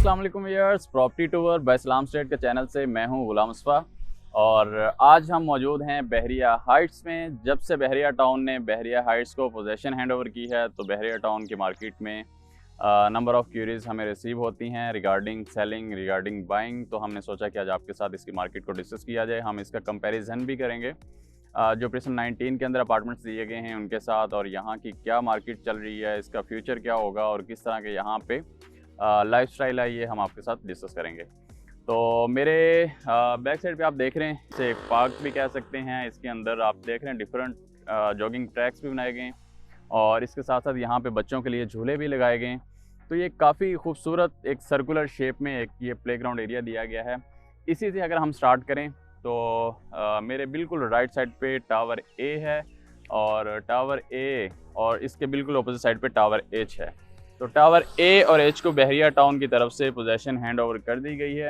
अस्सलाम वालेकुम viewers, property tour bye सलाम स्टेट के चैनल से मैं हूं गुलाम मुस्तफ़ा। और आज हम मौजूद हैं बहरिया हाइट्स में। जब से बहरिया टाउन ने बहरिया हाइट्स को पोजेसन हैंड ओवर की है तो बहरिया टाउन की मार्केट में नंबर ऑफ़ क्यूरीज़ हमें रिसीव होती हैं रिगार्डिंग सेलिंग, रिगार्डिंग बाइंग। तो हमने सोचा कि आज आपके साथ इसकी मार्केट को डिस्कस किया जाए। हम इसका कंपैरिजन भी करेंगे जो प्रेसन 19 के अंदर अपार्टमेंट्स दिए गए हैं उनके साथ, और यहाँ की क्या मार्केट चल रही है, इसका फ्यूचर क्या होगा और किस तरह के यहाँ पे लाइफस्टाइल है, ये हम आपके साथ डिस्कस करेंगे। तो मेरे बैक साइड पे आप देख रहे हैं, इसे एक पार्क भी कह सकते हैं। इसके अंदर आप देख रहे हैं डिफरेंट जॉगिंग ट्रैक्स भी बनाए गए हैं और इसके साथ साथ यहाँ पे बच्चों के लिए झूले भी लगाए गए हैं। तो ये काफ़ी खूबसूरत एक सर्कुलर शेप में एक ये प्लेग्राउंड एरिया दिया गया है। इसी से अगर हम स्टार्ट करें तो मेरे बिल्कुल राइट साइड पे टावर ए है और टावर ए और इसके बिल्कुल अपोजिट साइड पे टावर एच है। तो टावर ए और एच को बहरिया टाउन की तरफ से पोजेसन हैंड ओवर कर दी गई है।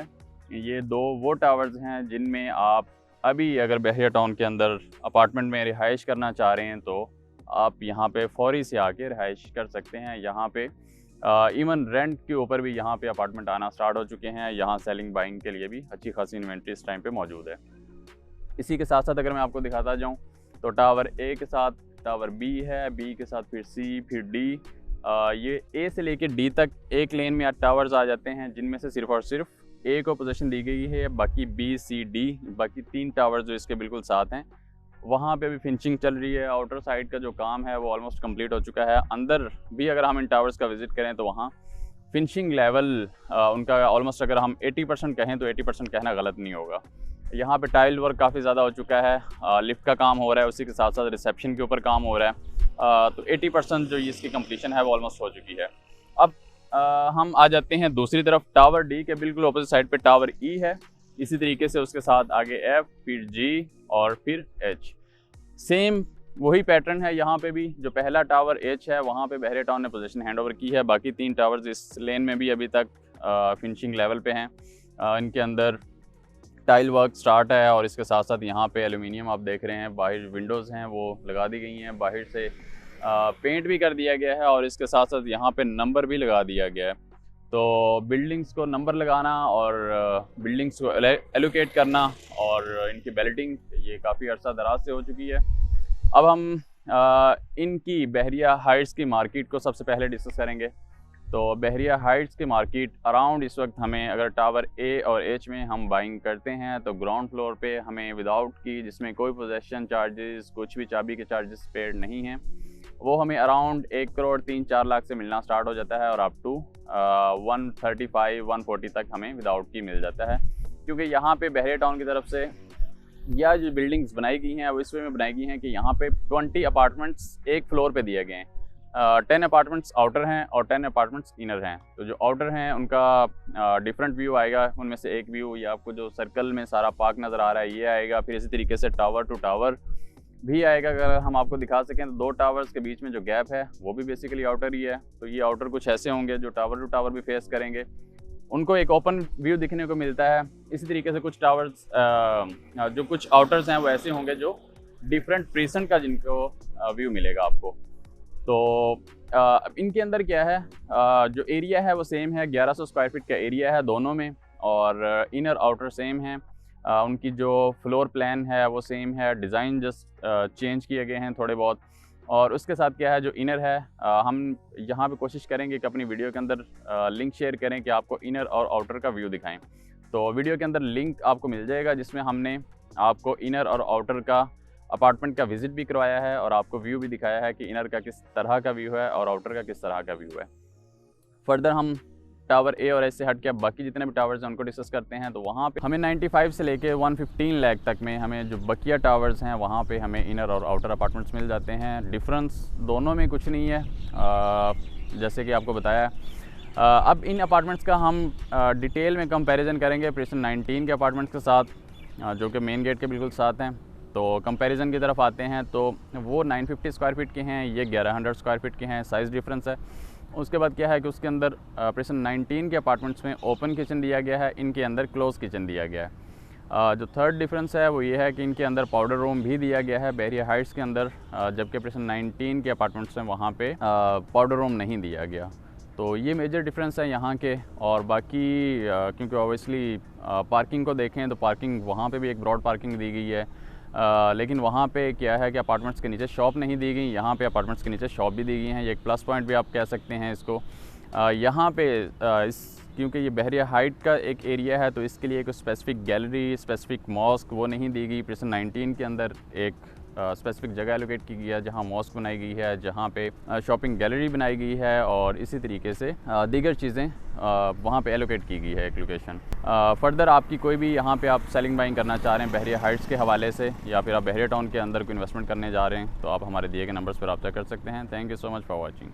ये दो वो टावर्स हैं जिनमें आप अभी अगर बहरिया टाउन के अंदर अपार्टमेंट में रिहाइश करना चाह रहे हैं तो आप यहाँ पे फौरी से आके रिहाइश कर सकते हैं। यहाँ पे इवन रेंट के ऊपर भी यहाँ पे अपार्टमेंट आना स्टार्ट हो चुके हैं। यहाँ सेलिंग बाइंग के लिए भी अच्छी खासी इन्वेंट्री इस टाइम पे मौजूद है। इसी के साथ साथ अगर मैं आपको दिखाता जाऊँ तो टावर ए के साथ टावर बी है, बी के साथ फिर सी, फिर डी। ये ए से लेके डी तक एक लेन में टावर्स आ जाते हैं, जिनमें से सिर्फ और सिर्फ ए को पोजीशन दी गई है। बाकी बी, सी, डी, बाकी तीन टावर्स जो इसके बिल्कुल साथ हैं, वहाँ पे भी फिनिशिंग चल रही है। आउटर साइड का जो काम है वो ऑलमोस्ट कंप्लीट हो चुका है। अंदर भी अगर हम इन टावर्स का विजिट करें तो वहाँ फिनिशिंग लेवल उनका ऑलमोस्ट, अगर हम 80% कहें तो 80% कहना गलत नहीं होगा। यहाँ पे टाइल वर्क काफ़ी ज़्यादा हो चुका है, लिफ्ट का काम हो रहा है, उसी के साथ साथ रिसेप्शन के ऊपर काम हो रहा है। तो 80% जो इसकी कंप्लीशन है वो ऑलमोस्ट हो चुकी है। अब हम आ जाते हैं दूसरी तरफ। टावर डी के बिल्कुल अपोजिट साइड पे टावर ई है। इसी तरीके से उसके साथ आगे एफ, फिर जी और फिर एच। सेम वही पैटर्न है यहाँ पे भी। जो पहला टावर एच है वहाँ पे बहरिया टाउन ने पोजीशन हैंड ओवर की है। बाकी तीन टावर्स इस लेन में भी अभी तक फिनिशिंग लेवल पे हैं। इनके अंदर टाइल वर्क स्टार्ट है और इसके साथ साथ यहाँ पे एल्यूमिनियम आप देख रहे हैं, बाहर विंडोज़ हैं वो लगा दी गई हैं, बाहर से पेंट भी कर दिया गया है और इसके साथ साथ यहाँ पे नंबर भी लगा दिया गया है। तो बिल्डिंग्स को नंबर लगाना और बिल्डिंग्स को एलोकेट करना और इनकी बैलेटिंग ये काफ़ी अर्सा दराज से हो चुकी है। अब हम इनकी बहरिया हाइट्स की मार्केट को सबसे पहले डिस्कस करेंगे। तो बहरिया हाइट्स की मार्केट अराउंड इस वक्त हमें, अगर टावर ए और एच में हम बाइंग करते हैं तो ग्राउंड फ्लोर पे हमें विदाउट की, जिसमें कोई पोजेसन चार्जेस, कुछ भी चाबी के चार्जेस पेड नहीं हैं, वो हमें अराउंड 1 करोड़ 3-4 लाख से मिलना स्टार्ट हो जाता है और अप टू 135-140 तक हमें विदाउट की मिल जाता है। क्योंकि यहाँ पे बहरिया टाउन की तरफ से या जो बिल्डिंग्स बनाई गई हैं वो इस वे में बनाई गई हैं कि यहाँ पे 20 अपार्टमेंट्स एक फ्लोर पे दिए गए हैं। 10 अपार्टमेंट्स आउटर हैं और 10 अपार्टमेंट्स इनर हैं। तो जो आउटर हैं उनका डिफरेंट व्यू आएगा। उनमें से एक व्यू ये आपको जो सर्कल में सारा पार्क नज़र आ रहा है ये आएगा। फिर इसी तरीके से टावर टू टावर भी आएगा। अगर हम आपको दिखा सकें तो दो टावर्स के बीच में जो गैप है वो भी बेसिकली आउटर ही है। तो ये आउटर कुछ ऐसे होंगे जो टावर टू टावर भी फेस करेंगे, उनको एक ओपन व्यू दिखने को मिलता है। इसी तरीके से कुछ टावर्स जो कुछ आउटर्स हैं वो ऐसे होंगे जो डिफरेंट प्रीसेंट का जिनको व्यू मिलेगा आपको। तो इनके अंदर क्या है, जो एरिया है वो सेम है, 1100 स्क्वायर फीट का एरिया है दोनों में और इनर आउटर सेम है। उनकी जो फ्लोर प्लान है वो सेम है, डिज़ाइन जस्ट चेंज किए गए हैं थोड़े बहुत। और उसके साथ क्या है, जो इनर है, हम यहाँ पे कोशिश करेंगे कि अपनी वीडियो के अंदर लिंक शेयर करें कि आपको इनर और आउटर का व्यू दिखाएं। तो वीडियो के अंदर लिंक आपको मिल जाएगा जिसमें हमने आपको इनर और आउटर का अपार्टमेंट का विज़िट भी करवाया है और आपको व्यू भी दिखाया है कि इनर का किस तरह का व्यू है और आउटर का किस तरह का व्यू है। फर्दर हम टावर ए और एच से हट के बाकी जितने भी टावर्स हैं उनको डिस्कस करते हैं। तो वहाँ पे हमें 95 से लेके 115 लाख तक में हमें जो बकिया टावर्स हैं वहाँ पे हमें इनर और आउटर अपार्टमेंट्स मिल जाते हैं। डिफरेंस दोनों में कुछ नहीं है, जैसे कि आपको बताया। अब इन अपार्टमेंट्स का हम डिटेल में कंपैरिजन करेंगे प्रेसन 19 के अपार्टमेंट्स के साथ, जो कि मेन गेट के बिल्कुल साथ हैं। तो कंपैरिजन की तरफ आते हैं तो वो 950 स्क्वायर फीट के हैं, ये 1100 स्क्वायर फीट के हैं, साइज़ डिफरेंस है। उसके बाद क्या है कि उसके अंदर प्रेसन 19 के अपार्टमेंट्स में ओपन किचन दिया गया है, इनके अंदर क्लोज किचन दिया गया है। जो थर्ड डिफरेंस है वो ये है कि इनके अंदर पाउडर रूम भी दिया गया है बहरिया हाइट्स के अंदर, जबकि प्रेसन 19 के अपार्टमेंट्स में वहाँ पे पाउडर रूम नहीं दिया गया। तो ये मेजर डिफरेंस है यहाँ के। और बाकी क्योंकि ऑब्वियसली पार्किंग को देखें तो पार्किंग वहाँ पे भी एक ब्रॉड पार्किंग दी गई है, लेकिन वहाँ पे क्या है कि अपार्टमेंट्स के नीचे शॉप नहीं दी गई, यहाँ पे अपार्टमेंट्स के नीचे शॉप भी दी गई हैं। ये एक प्लस पॉइंट भी आप कह सकते हैं इसको। यहाँ पे इस क्योंकि ये बहरिया हाइट का एक एरिया है, तो इसके लिए एक स्पेसिफिक गैलरी, स्पेसिफिक मॉस्क वो नहीं दी गई। प्रिजन 19 के अंदर एक स्पेसिफिक जगह एलोकेट की गई है जहाँ मॉस्क बनाई गई है, जहाँ पे शॉपिंग गैलरी बनाई गई है, और इसी तरीके से दीगर चीज़ें वहाँ पे एलोकेट की गई है एक लोकेशन। फर्दर आपकी कोई भी यहाँ पे आप सेलिंग बाइंग करना चाह रहे हैं बहरिया हाइट्स के हवाले से, या फिर आप बहरिया टाउन के अंदर कोई इन्वेस्टमेंट करने जा रहे हैं, तो आप हमारे दिए गए नंबर्स पर रब्ता कर सकते हैं। Thank you so much for watching.